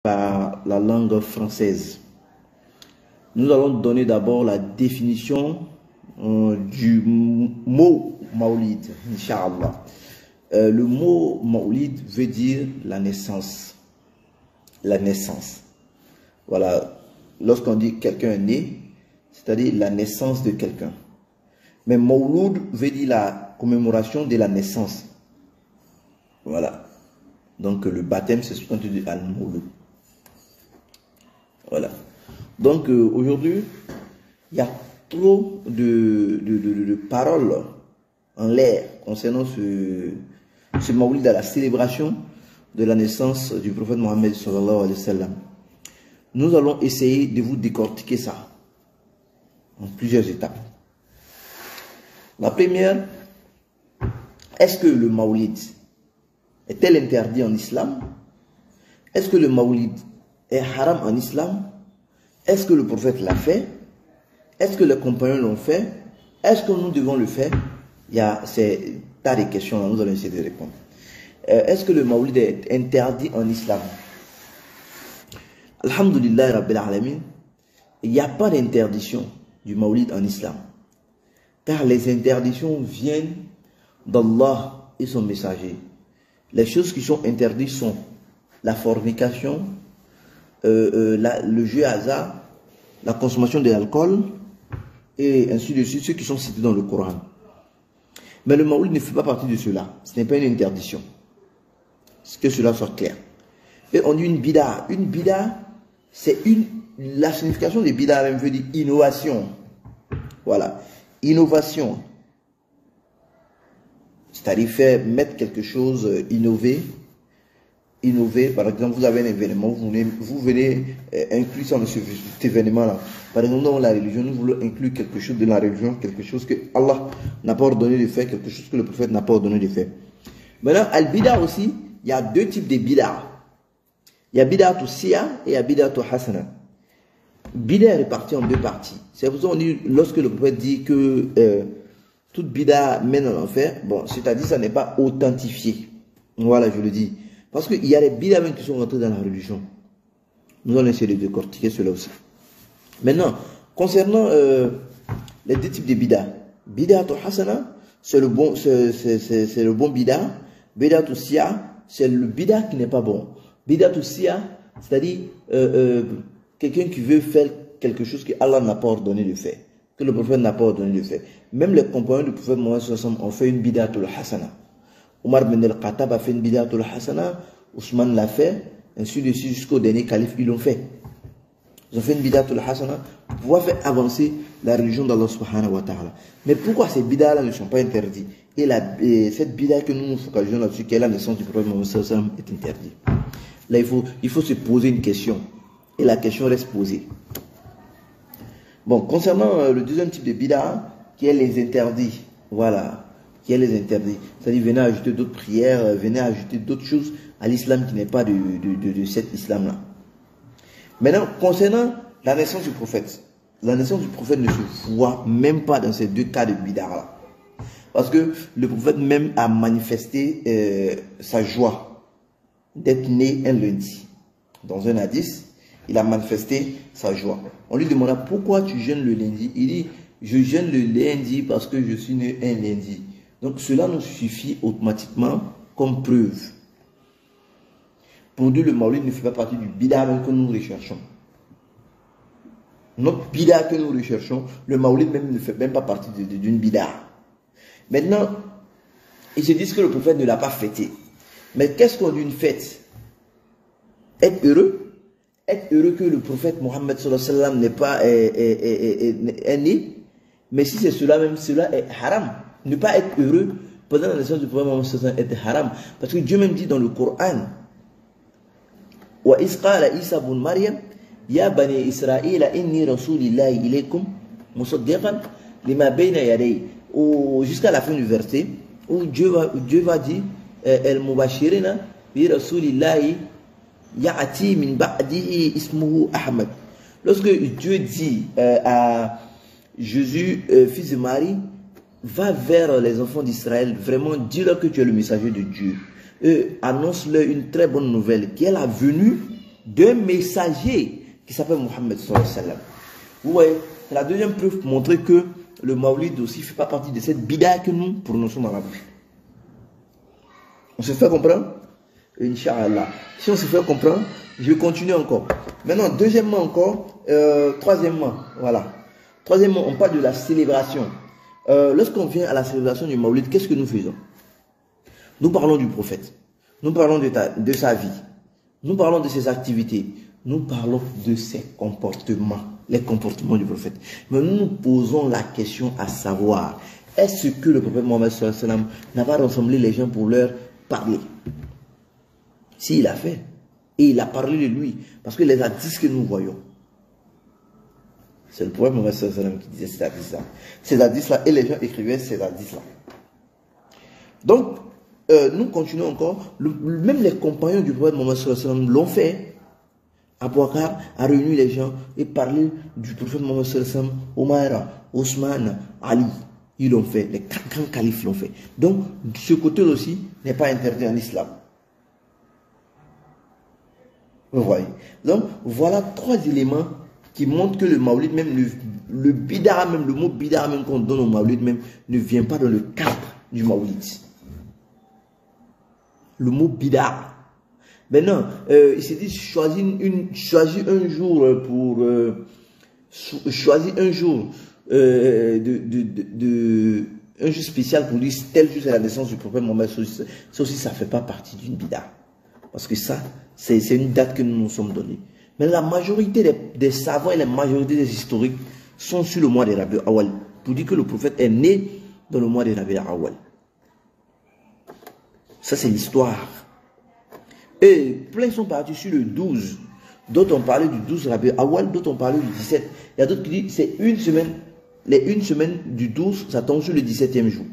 par la langue française. Nous allons donner d'abord la définition du mot Maoulid, Inch'Allah. Le mot Maoulid veut dire la naissance. La naissance. Voilà. Lorsqu'on dit quelqu'un est né, c'est-à-dire la naissance de quelqu'un. Mais Mawloud veut dire la commémoration de la naissance. Voilà. Donc le baptême, c'est ce qu'on dit Al-Mawloud. Voilà. Donc aujourd'hui, il y a trop de paroles en l'air concernant ce Mawlid, à la célébration de la naissance du prophète Mohammed sallallahu alayhi wa sallam. Nous allons essayer de vous décortiquer ça en plusieurs étapes. La première, est-ce que le Mawlid est-elle interdit en islam? Est-ce que le Mawlid est haram en islam? Est-ce que le prophète l'a fait? Est-ce que les compagnons l'ont fait? Est-ce que nous devons le faire? Il y a ces tas de questions là, nous allons essayer de répondre. Est-ce que le Mawlid est interdit en islam? Alhamdulillah Rabbil Alamin, il n'y a pas d'interdiction du Mawlid en islam. Car les interdictions viennent d'Allah et son messager. Les choses qui sont interdites sont la fornication, le jeu hasard, la consommation de l'alcool, et ainsi de suite, ceux qui sont cités dans le Coran. Mais le Mawlid ne fait pas partie de cela. Ce n'est pas une interdiction. Que cela soit clair. Et on dit une bida. Une bida, c'est la signification de bida même veut dire innovation. Voilà. Innovation. C'est-à-dire mettre quelque chose, innover. Innover, par exemple, vous avez un événement, vous venez inclure ça dans cet événement-là. Par exemple, dans la religion, nous voulons inclure quelque chose de la religion, quelque chose que Allah n'a pas ordonné de faire, quelque chose que le prophète n'a pas ordonné de faire. Maintenant, al-bida aussi, il y a deux types de bida. Il y a bida'atu siya et il y a bida'atu hasana. Bida est réparti en deux parties. C'est pour ça qu'on dit, lorsque le prophète dit que toute bida mène en enfer, bon, c'est-à-dire ça n'est pas authentifié. Voilà, je le dis. Parce qu'il y a des bid'a même qui sont rentrés dans la religion. Nous allons essayer de décortiquer cela aussi. Maintenant, concernant les deux types de bid'a, bida'atu hasana, c'est le bon bid'a. Bida'atu siya, c'est le bid'a qui n'est pas bon. Bida'atu siya, c'est-à-dire quelqu'un qui veut faire quelque chose que Allah n'a pas ordonné de faire, que le prophète n'a pas ordonné de faire. Même les compagnons du prophète Mohammed ont fait une bida'atu hasana. Omar bin al-Khattab a fait une bida'atu hasana, Ousmane l'a fait, ainsi de suite jusqu'au dernier calife, ils l'ont fait. Ils ont fait une bida'atu hasana pour pouvoir faire avancer la religion d'Allah subhanahu wa ta'ala. Mais pourquoi ces bid'a-là ne sont pas interdits? Et cette bid'a que nous nous focalisons là-dessus, qui est la naissance du prophète Mohammed sallallahu alayhi wa sallam, est interdite. Là, il faut se poser une question. Et la question reste posée. Bon, concernant le deuxième type de bid'a, qui est les interdits. Voilà. Qui est les interdits. C'est-à-dire, venez ajouter d'autres prières, venez ajouter d'autres choses à l'islam qui n'est pas de cet islam-là. Maintenant, concernant la naissance du prophète. La naissance du prophète ne se voit même pas dans ces deux cas de bid'a-là. Parce que le prophète même a manifesté sa joie d'être né un lundi. Dans un hadith, il a manifesté sa joie. On lui demanda pourquoi tu jeûnes le lundi. Il dit, je jeûne le lundi parce que je suis né un lundi. Donc cela nous suffit automatiquement comme preuve. Pour nous, le Mawlid ne fait pas partie du bid'a que nous recherchons. Notre bid'a que nous recherchons, le Mawlid même ne fait même pas partie d'une bid'a. Maintenant, ils se disent que le prophète ne l'a pas fêté. Mais qu'est-ce qu'on dit une fête? Être heureux? Être heureux que le prophète Mohammed sallallahu alayhi wa sallam n'est pas est né. Mais si c'est cela même, cela est haram. Ne pas être heureux pendant la naissance du prophète Mohammed sallallahu alayhi wa sallam est haram. Parce que Dieu même dit dans le Coran, wa isqala Isa ibn Maryam ya bani Israël inni rasulillahi ilaykum musaddiqan lima bayna yaday. Jusqu'à la fin du verset où Dieu va dire el mubashirina bi rasulillahi ya'ati min ba'dihi ismuhu Ahmad. Lorsque Dieu dit à Jésus, fils de Marie, va vers les enfants d'Israël, vraiment dis-leur que tu es le messager de Dieu. Annonce-leur une très bonne nouvelle, qui est la venue d'un messager qui s'appelle Mohammed sallallahu alayhi wa sallam. Vous voyez, c'est la deuxième preuve pour montrer que le Maulid aussi ne fait pas partie de cette bida que nous prononçons dans la bouche. On se fait comprendre? Inch'Allah. Si on se fait comprendre, je vais continuer encore. Maintenant, deuxièmement encore, troisièmement, voilà. Troisièmement, on parle de la célébration. Lorsqu'on vient à la célébration du Maulid, qu'est-ce que nous faisons? Nous parlons du prophète. Nous parlons de sa vie. Nous parlons de ses activités. Nous parlons de ses comportements. Les comportements du prophète. Mais nous nous posons la question à savoir, est-ce que le prophète Mohammed sallallahu alayhi wa sallam n'a pas rassemblé les gens pour leur parler? Si, il a fait. Et il a parlé de lui. Parce que les hadiths que nous voyons, c'est le prophète Mohammed sallallahu alayhi wa sallam qui disait ces hadiths-là. Ces hadiths-là, et les gens écrivaient ces hadiths-là. Donc, nous continuons encore. Même les compagnons du prophète Mohammed sallallahu alayhi wa sallam l'ont fait. Abu Bakr a réuni les gens et parlé du prophète Mohammed sallallahu alayhi wa sallam, Omar, Osman, Ali. Ils l'ont fait. Les 4 grands califes l'ont fait. Donc, ce côté aussi n'est pas interdit en islam. Vous voyez. Donc, voilà 3 éléments qui montrent que le Maulid, même le bid'a, même le mot bid'a, même qu'on donne au Maulid, même ne vient pas dans le cadre du Maulid. Le mot bid'a. Maintenant, il s'est dit choisis un jour pour choisir un jour un jour spécial pour dire tel jour c'est la naissance du prophète Mohammed. Ça aussi, ça ne fait pas partie d'une bid'a. Parce que ça, c'est une date que nous nous sommes donnée. Mais la majorité des savants et la majorité des historiques sont sur le mois de Rabi' Awal. Pour dire que le prophète est né dans le mois de Rabi' Awal. Ça, c'est l'histoire. Et plein sont partis sur le 12. D'autres ont parlé du 12 Rabi' Awal, d'autres ont parlé du 17. Il y a d'autres qui disent c'est une semaine. Les une semaine du 12, ça tombe sur le 17e jour.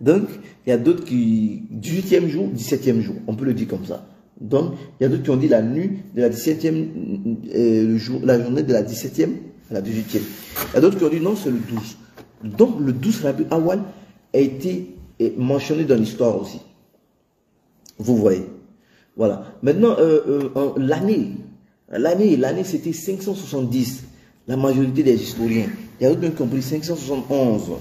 Donc, il y a d'autres qui... 18e jour, 17e jour. On peut le dire comme ça. Donc, il y a d'autres qui ont dit la nuit de la 17e, la journée de la 17e à la 18e. Il y a d'autres qui ont dit non, c'est le 12. Donc, le 12 Rabi' Awal a été mentionné dans l'histoire aussi. Vous voyez. Voilà. Maintenant, l'année c'était 570. La majorité des historiens. Il y a d'autres qui ont pris 571.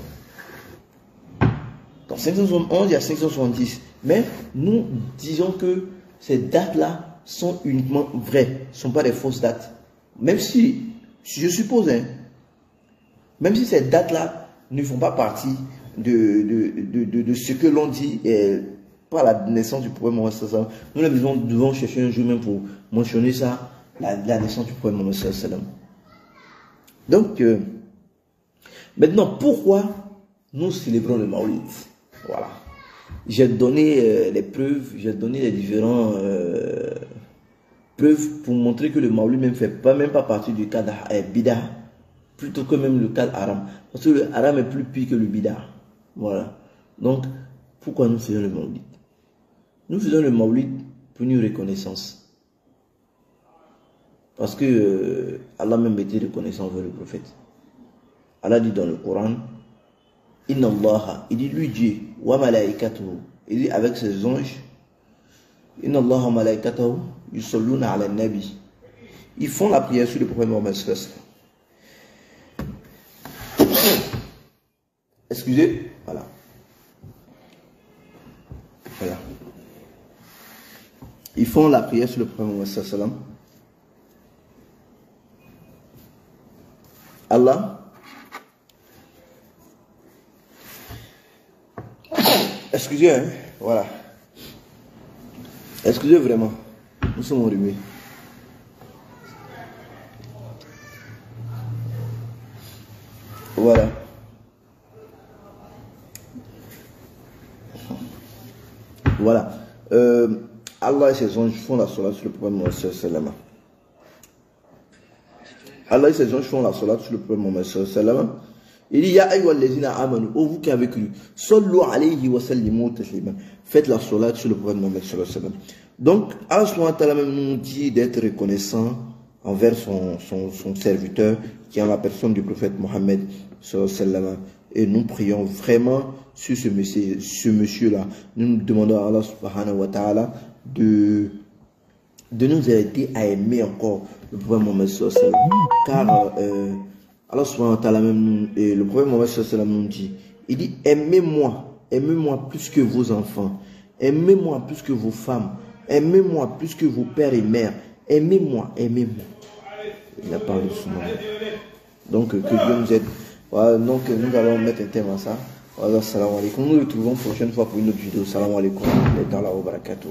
Dans 571, il y a 570. Mais nous disons que ces dates-là sont uniquement vraies. Ce ne sont pas des fausses dates. Même si je suppose, hein, même si ces dates-là ne font pas partie de ce que l'on dit par la naissance du prophète Mohammed sallallahu alayhi wa sallam. Nous devons chercher un jour même pour mentionner ça, la naissance du prophète Mohammed sallallahu alayhi wa sallam. Donc, maintenant, pourquoi nous célébrons le Maulid? Voilà. J'ai donné les preuves, j'ai donné les différentes preuves pour montrer que le Maulid ne fait même pas partie du cadre bida, plutôt que même le cadre haram. Parce que le haram est plus pire que le bida. Voilà. Donc, pourquoi nous faisons le Maulid? Nous faisons le Maulid pour une reconnaissance. Parce que Allah même était reconnaissant envers le prophète. Allah dit dans le Coran, Inna Allah, il dit lui Dieu, wa malaikatuhu, il dit avec ses anges, Inna Allah wa malaikatuhu, yusalluna ala nabi. Ils font la prière sur le prophète Mohammed sallallahu alayhi wa sallam. Excusez, voilà. Voilà. Ils font la prière sur le prophète Mohammed sallallahu alayhi wa sallam. Allah excusez, hein, voilà. Excusez vraiment. Nous sommes enrhumés. Voilà. Voilà. Allah et ses anges font la salat sur le prophète Mohammed sallallahu alayhi wa sallam. Allah et ses anges font la salat sur le prophète Mohammed sallallahu alayhi wa sallam. Il dit, Ya ayyuhallazina amanu, ô vous qui avez cru, sallu alayhi wa sallimu taslima. Faites la salat sur le prophète Mohammed sallallahu alayhi wa sallam. Donc, Allah subhanahu wa ta'ala même nous dit d'être reconnaissant envers son serviteur, qui est en la personne du prophète Mohammed sallallahu alayhi wa sallam. Et nous prions vraiment sur ce monsieur-là. Nous nous demandons à Allah subhanahu wa ta'ala de nous aider à aimer encore le prophète Mohammed sallallahu alayhi wa sallam. Car Allah subhanahu wa ta'ala même, le prophète Mohammed sallallahu alayhi wa sallam nous dit, il dit aimez-moi plus que vos enfants, aimez-moi plus que vos femmes, aimez-moi plus que vos pères et mères, aimez-moi. Il a parlé de ce moment. Donc que Dieu nous aide. Voilà, donc nous allons mettre un thème à ça. Voilà, salam alaikum. Nous nous retrouvons prochaine fois pour une autre vidéo. Salam alaikum wa rahmatullahi wa barakatuh.